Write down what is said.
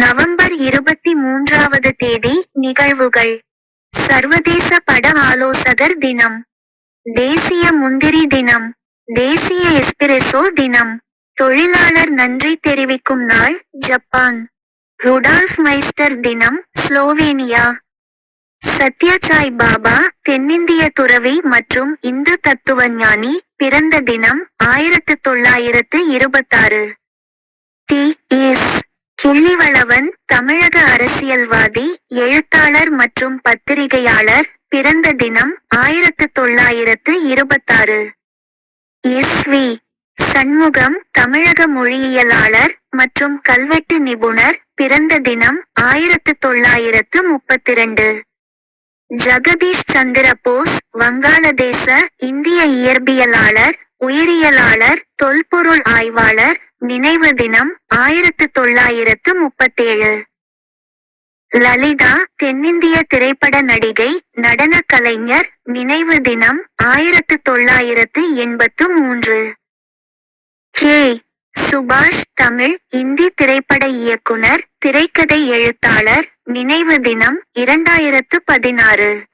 November 23வது தேதி. நிகழ்வுகள். சர்வதேச பட ஆலோசகர் தினம், தேசிய முந்திரி தினம், தேசிய எஸ்பிரெசோ தினம், தொழிலாளர் நன்றி தெரிவிக்கும் நாள், ஜப்பான், ருடால்ஃப் மைஸ்டர் தினம், ஸ்லோவேனியா, சத்யசாய் பாபா, தென்னிந்திய துறவி மற்றும் இந்து தத்துவஞானி, பிறந்த தினம், 1926. டி. எஸ். கிள்ளிவளவன், தமிழக அரசியல்வாதி, எழுத்தாளர் மற்றும் பத்திரிகையாளர், பிறந்த தினம், 1926. எஸ். வி. சண்முகம், தமிழக மொழியியலாளர் மற்றும் கல்வெட்டு நிபுணர், பிறந்த தினம், 1932. ஜகதீஷ் சந்திர போஸ், வங்காளதேச இந்திய இயற்பியலாளர், உயிரியலாளர், தொல்பொருள் ஆய்வாளர், நினைவு தினம், 1937. லலிதா, தென்னிந்திய திரைப்பட நடிகை, நடனக் கலைஞர், நினைவு தினம், 1983. கே. சுபாஷ், தமிழ், இந்தி திரைப்பட இயக்குனர், திரைக்கதை எழுத்தாளர், நினைவு தினம், 2016.